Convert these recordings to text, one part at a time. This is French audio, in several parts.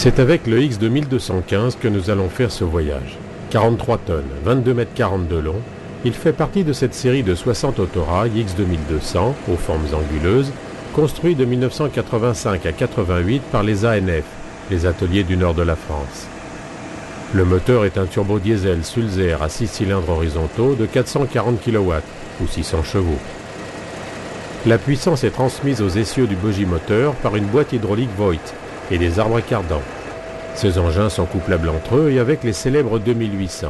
C'est avec le X2215 que nous allons faire ce voyage. 43 tonnes, 22 mètres 40 de long, il fait partie de cette série de 60 autorails X2200 aux formes anguleuses, construits de 1985 à 88 par les ANF, les ateliers du nord de la France. Le moteur est un turbo-diesel Sulzer à 6 cylindres horizontaux de 440 kW ou 600 chevaux. La puissance est transmise aux essieux du bogimoteur par une boîte hydraulique Voith et des arbres cardans. Ces engins sont couplables entre eux et avec les célèbres 2800.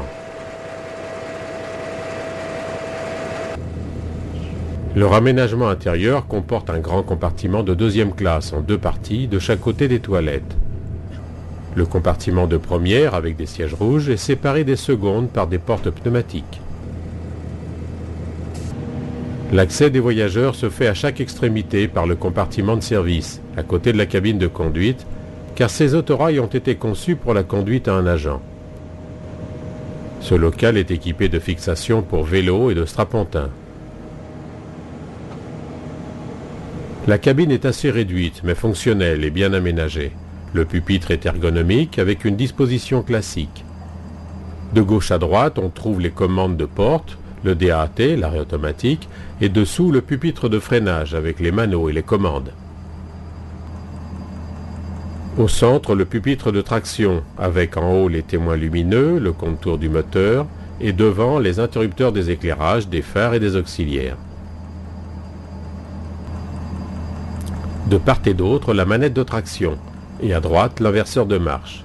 Leur aménagement intérieur comporte un grand compartiment de deuxième classe en deux parties de chaque côté des toilettes. Le compartiment de première, avec des sièges rouges, est séparé des secondes par des portes pneumatiques. L'accès des voyageurs se fait à chaque extrémité par le compartiment de service, à côté de la cabine de conduite, car ces autorails ont été conçus pour la conduite à un agent. Ce local est équipé de fixations pour vélos et de strapontins. La cabine est assez réduite, mais fonctionnelle et bien aménagée. Le pupitre est ergonomique avec une disposition classique. De gauche à droite, on trouve les commandes de porte, le DAT, l'arrêt automatique, et dessous le pupitre de freinage avec les maneaux et les commandes. Au centre, le pupitre de traction, avec en haut les témoins lumineux, le contour du moteur, et devant les interrupteurs des éclairages, des phares et des auxiliaires. De part et d'autre, la manette de traction, et à droite, l'inverseur de marche.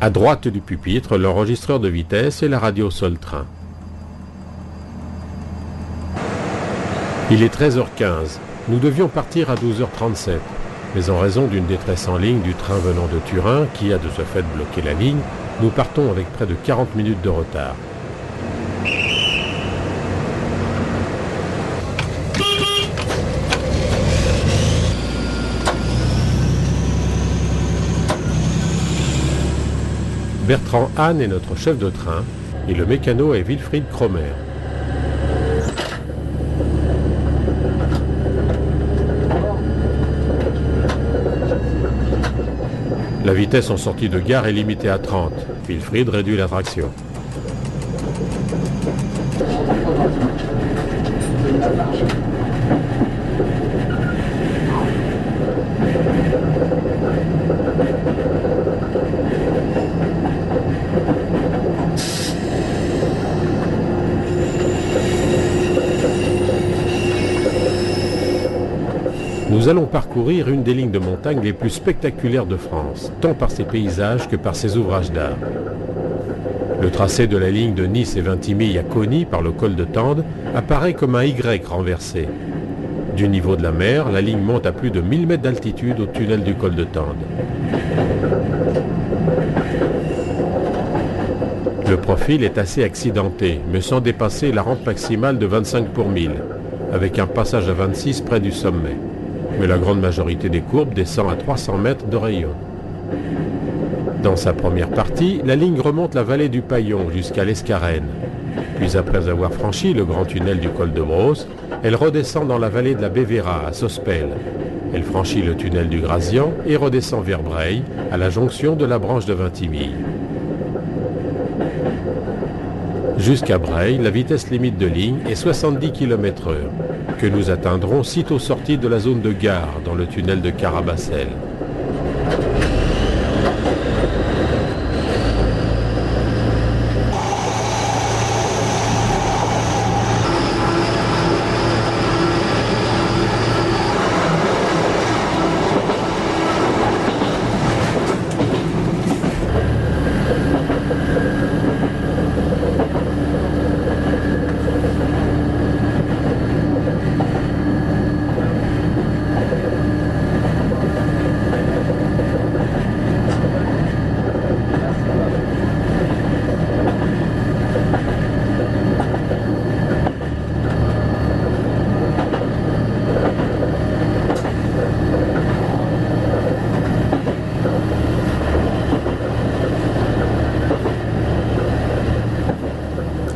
À droite du pupitre, l'enregistreur de vitesse et la radio sol-train. Il est 13h15. Nous devions partir à 12h37. Mais en raison d'une détresse en ligne du train venant de Turin, qui a de ce fait bloqué la ligne, nous partons avec près de 40 minutes de retard. Bertrand Hahn est notre chef de train et le mécano est Wilfried Kromer. La vitesse en sortie de gare est limitée à 30. Wilfried réduit la traction. Nous allons parcourir une des lignes de montagne les plus spectaculaires de France, tant par ses paysages que par ses ouvrages d'art. Le tracé de la ligne de Nice et Vintimille à Cauny par le col de Tende apparaît comme un Y renversé. Du niveau de la mer, la ligne monte à plus de 1000 mètres d'altitude au tunnel du col de Tende. Le profil est assez accidenté, mais sans dépasser la rampe maximale de 25 pour 1000, avec un passage à 26 près du sommet. Mais la grande majorité des courbes descend à 300 mètres de rayon. Dans sa première partie, la ligne remonte la vallée du Paillon jusqu'à l'Escarène. Puis après avoir franchi le grand tunnel du col de Brosse, elle redescend dans la vallée de la Bévéra à Sospel. Elle franchit le tunnel du Grazian et redescend vers Breil, à la jonction de la branche de Vintimille. Jusqu'à Breil, la vitesse limite de ligne est 70 km/h, que nous atteindrons sitôt sortis de la zone de gare dans le tunnel de Carabassel.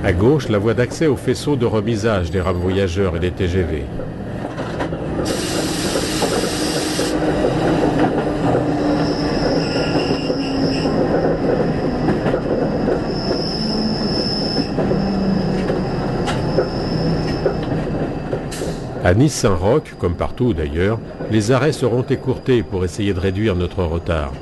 À gauche, la voie d'accès au faisceau de remisage des rames voyageurs et des TGV. À Nice-Saint-Roch, comme partout d'ailleurs, les arrêts seront écourtés pour essayer de réduire notre retard.